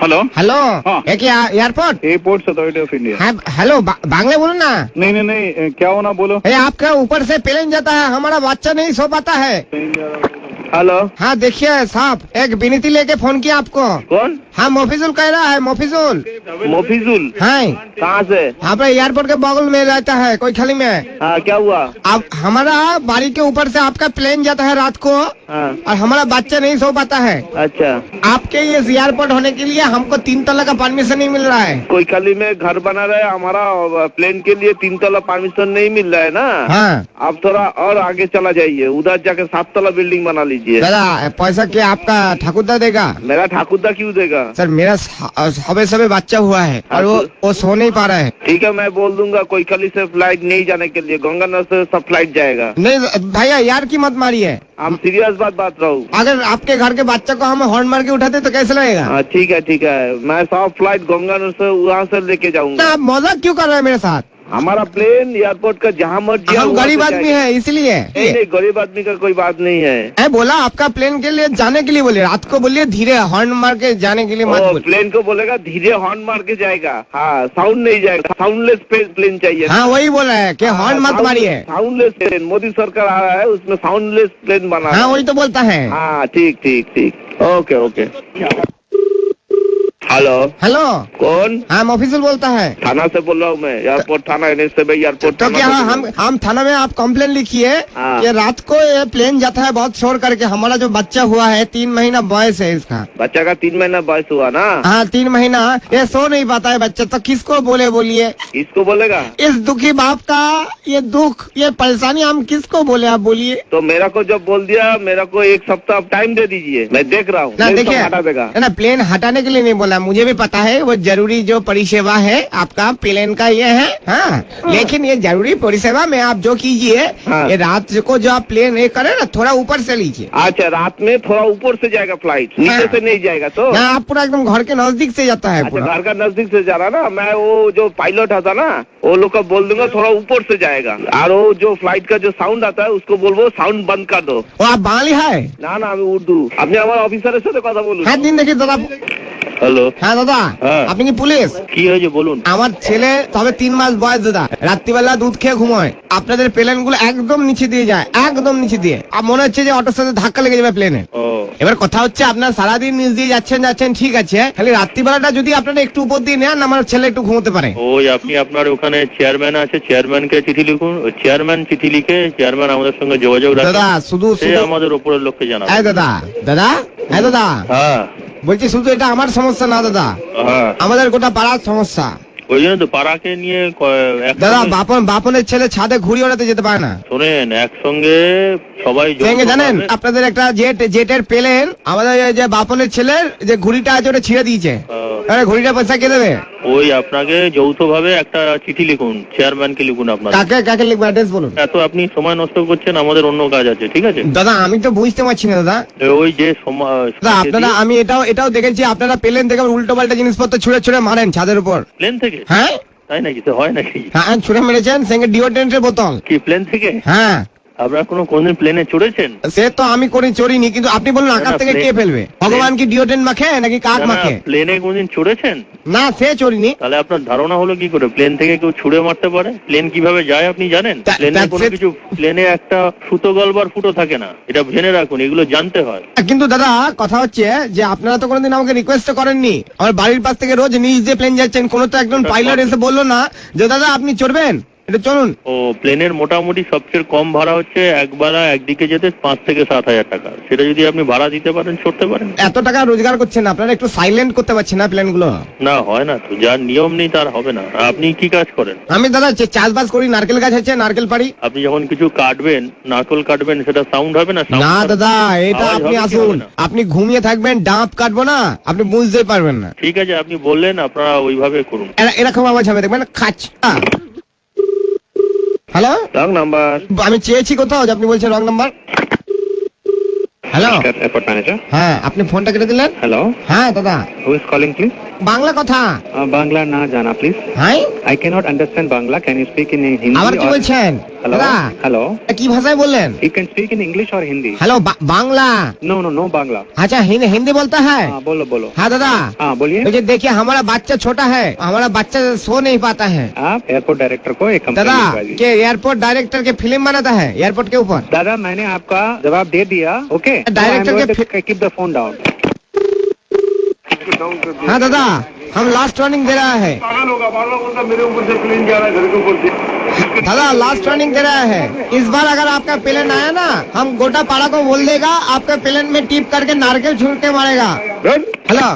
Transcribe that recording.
Hello hello हाँ। ये क्या airport? Airport authority of India. हाँ हेलो, बांग्ला बोलो ना। नहीं नहीं नहीं, क्या होना बोलो। ये आपका ऊपर से प्लेन जाता है, हमारा बच्चा नहीं सो पाता है। हेलो, हाँ देखिए साहब, एक विनती लेके फोन किया आपको। कौन? हाँ मोफिजुल कह रहा है, मोफिजुल। मोफिजुल? हाँ कहाँ से? आपका एयरपोर्ट के बगल में रहता है कोई खाली में। हाँ, क्या हुआ? अब हमारा बाड़ी के ऊपर से आपका प्लेन जाता है रात को, हाँ, और हमारा बच्चा नहीं सो पाता है। अच्छा। आपके ये एयरपोर्ट होने के लिए हमको 3 तला का परमिशन नहीं मिल रहा है। कोई खाली में घर बना रहा है, हमारा प्लेन के लिए 3 तला परमिशन नहीं मिल रहा है ना। हाँ आप थोड़ा और आगे चला जाइए, उधर जाके 7 तला बिल्डिंग बना लीजिए। दादा पैसा क्या आपका ठाकुरदा देगा? मेरा ठाकुरदा क्यों देगा? सर मेरा सबे बच्चा हुआ है और वो सो नहीं पा रहा है। ठीक है, मैं बोल दूंगा कोई खाली से फ्लाइट नहीं जाने के लिए, गंगानगर से सब फ्लाइट जाएगा। नहीं भैया यार की मत मारिए, हम सीरियस बात रहा हूँ। अगर आपके घर के बच्चा को हम हॉर्न मार के उठाते तो कैसे लगेगा? हाँ ठीक है, मैं सब फ्लाइट गंगानगर से वहाँ से लेके ना जाऊंगा। आप मजाक क्यों कर रहे हैं मेरे साथ? हमारा प्लेन एयरपोर्ट का जहाँ मर्जी हम गरीब आदमी है इसलिए। नहीं, गरीब आदमी का कोई बात नहीं है। मैं बोला आपका प्लेन के लिए जाने के लिए बोले, रात को बोलिए धीरे हॉर्न मार के जाने के लिए मत बोलिए। प्लेन को बोलेगा धीरे हॉर्न मार के जाएगा। हाँ, साउंड नहीं जाएगा, साउंडलेस प्लेन चाहिए। हाँ वही बोला है कि हॉर्न मत मारिए। साउंडलेस प्लेन मोदी सरकार आ रहा है, उसमें साउंडलेस प्लेन बना। हाँ वही तो बोलता है। हाँ ठीक, ओके। हेलो हेलो कौन? हाँ मोफिजुल बोलता है। थाना से बोल रहा हूँ मैं, एयरपोर्ट थाना एयरपोर्ट। तो क्या हम थाना में आप कंप्लेन लिखिए हाँ। कि रात को ये प्लेन जाता है बहुत शोर करके, हमारा जो बच्चा हुआ है 3 महीना बॉयस है इसका। बच्चा का 3 महीना बयस हुआ ना? हाँ 3 महीना, ये सो नहीं पाता है बच्चा, तो किसको बोलिए? किसको बोलेगा? इस दुखी बाप का ये दुख, ये परेशानी हम किसको बोले, आप बोलिए। तो मेरा को जब बोल दिया, मेरा को 1 सप्ताह टाइम दे दीजिए, मैं देख रहा हूँ। ना देखिए हटा देगा ना, प्लेन हटाने के लिए नहीं बोला, मुझे भी पता है वो जरूरी जो परिसेवा है आपका प्लेन का ये है। हाँ लेकिन ये जरूरी परिसेवा में आप जो कीजिए, हाँ। ये रात को जो आप प्लेन ये करे ना, थोड़ा ऊपर से लीजिए। अच्छा, रात में थोड़ा ऊपर से जाएगा फ्लाइट, नीचे हाँ। से नहीं जाएगा तो? ना आप पूरा एकदम घर के नजदीक से जाता है अच्छा, पूरा। घर का नजदीक से जा रहा ना, मैं वो जो पायलट आता ना, वो लोग को बोल दूंगा थोड़ा ऊपर से जाएगा। और वो जो फ्लाइट का जो साउंड आता है उसको बोलबो साउंड बंद कर दो। वो आप बांग्ली है? ना मैं उर्दू। अपने हमारे ऑफिसर से কথা বলুন। হ্যাঁ দিন দেখি দাদা। হ্যালো, হ্যাঁ দাদা হ্যাঁ। আপনি কি পুলিশ? কি হয়েছে বলুন। আমার ছেলে তবে 3 মাস বয়স দাদা, রাত্রিবেলা দুধ খেয়ে ঘুমোয়, আপনাদের প্লেন গুলো একদম নিচে দিয়ে যায়, একদম নিচে দিয়ে, আর মনে হচ্ছে যে অটোর সাথে ধাক্কা লেগে যাবে প্লেনে। ও এবার কথা হচ্ছে আপনার সারাদিন নিচ দিয়ে যাচ্ছেন ঠিক আছে, খালি রাত্রিবেলাটা যদি আপনারা একটু উপর দিয়ে নেন, আমার ছেলে একটু ঘুমোতে পারে। ওই আপনি আপনার ওখানে চেয়ারম্যান আছে, চেয়ারম্যানকে চিঠি লিখুন, ওই চেয়ারম্যান চিঠি লিখে চেয়ারম্যান আমাদের সঙ্গে যোগাযোগ রাখুন। দাদা শুধু সে আমাদের উপরের লোককে জানাবে। এই দাদা দাদা হ্যাঁ বলছি শুধু এটা আমার সমস্যা না দাদা, হ্যাঁ, আমাদের গোটা পাড়ার সমস্যা। ওই জন্য তো পাড়াকে নিয়ে দাদা বাপনের ছেলে ছাদে ঘুড়ি ওড়াতে যেতে পারে না। শোনেন, একসঙ্গে সবাই জানেন আপনাদের একটা জেটের প্লেন, আমাদের যে বাপনের ছেলের যে ঘুড়িটা আছে ওটা ছিঁড়ে দিয়েছে, ঘুড়িটা পয়সা কে দেবে? ওই আপনাকে যৌথ ভাবে একটা চিঠি লিখুন, চেয়ারম্যানকে লিখুন। আপনার কাকে লিখবো, অ্যাড্রেস বলুন। এত আপনি সময় নষ্ট করছেন, আমাদের অন্য কাজ আছে, ঠিক আছে? দাদা আমি তো বুঝতে পারছি না দাদা। ওই যে দাদা আপনারা, আমি এটাও দেখেছি আপনারা প্লেন থেকে উল্টো পাল্টা জিনিসপত্র ছুঁড়ে মারেন ছাদের উপর। প্লেন থেকে? হ্যাঁ তাই নাকি? তো হয় নাকি? হ্যাঁ ছুঁড়ে মেরেছেন, সঙ্গে ডিওড্রেন্টের বোতল। কি প্লেন থেকে? হ্যাঁ। আপনারা কোনদিন প্লেনে চড়েছেন? সে তো আমি চড়িনি, কিন্তু আপনি বলুন আকাশ থেকে কে ফেলবে? ভগবান কি ডিওড্রেন্ট মাখে নাকি কাক মাখে? প্লেনে কোনদিন চড়েছেন? না সে চড়িনি। তাহলে আপনার ধারণা হলো কি করে প্লেন থেকে কেউ ছুড়ে মারতে পারে? প্লেন কিভাবে যায় আপনি জানেন? প্লেনে কোনো কিছু, প্লেনে একটা সুতো গলবার ফুটো থাকে না, এটা জেনে রাখুন, এগুলো জানতে হয়। কিন্তু দাদা কথা হচ্ছে যে আপনারা তো কোনোদিন আমাকে রিকোয়েস্ট করেননি, আমার বাড়ির পাশ থেকে রোজ নিচ দিয়ে প্লেন যাচ্ছেন, কোনো তো একজন পাইলট এসে বললো না যে দাদা আপনি চড়বেন, এটা চলুন। ও প্লেনের মোটামুটি সবচেয়ে কম ভাড়া হচ্ছে একদিকে যেতে 5 থেকে 7 হাজার টাকা। সেটা যদি আপনি ভাড়া দিতে পারেন, চড়তে পারেন। এত টাকা রোজগার করছেন আপনারা, একটু সাইলেন্ট করতে পারছেন না প্লেন গুলো? না হয় না তো, যার নিয়ম নেই তার হবে না। আপনি কি কাজ করেন? আমি দাদা চাষবাস করি, নারকেল গাছ আছে, নারকেল পাড়ি। আপনি যখন কিছু কাটবেন, নারকেল কাটবেন, সেটা সাউন্ড হবে না? না দাদা এটা আওয়াজ আপনি হবে কি আসুন, হবে না? আপনি ঘুমিয়ে থাকবেন, ডাব কাটবো না, আপনি বুঝতেই পারবেন না। ঠিক আছে, আপনি বললেন, আপনারা ওইভাবে করুন। এরকম আওয়াজ হবে, দেখবেন খাচ। Hello, wrong number. আমি চেয়েছি কোথাও, আপনি বলছেন wrong number. Hello airport manager. হ্যাঁ আপনি ফোনটা কেটে দিলেন। হ্যালো, হ্যাঁ দাদা। Who is calling please? Bangla কথা। বাংলা না জানা প্লিজ। হ্যাঁ I cannot understand Bangla. Can you speak in Hindi? আবার কি বলছেন? Hello. দাদা Hello. কি ভাষায় বললেন? You can speak in English or Hindi. Hello Bangla? No Bangla. अच्छा हिंदी बोलता है? हाँ बोलो. हाँ दादा, हाँ बोलिए. मुझे देखिए हमारा बच्चा छोटा है, हमारा बच्चा सो नहीं पाता है। आप एयरपोर्ट डायरेक्टर को एक कंप्लेंट दादा लिखवा दीजिए. के एयरपोर्ट डायरेक्टर के फिल्म बनाता है एयरपोर्ट के ऊपर। दादा मैंने आपका जवाब दे दिया. ओके. डायरेक्टर के कीप द फोन डाउन. हाँ दादा, हम लास्ट वार्निंग दे रहा है मेरे ऊपर से प्लेन जा रहा है घर के ऊपर से। दादा, लास्ट वार्निंग दे रहा है। इस बार अगर आपका प्लेन आया ना, हम गोटा पाड़ा को बोल देगा आपका प्लेन में टिप करके नारकेल छूट के मारेगा। हेलो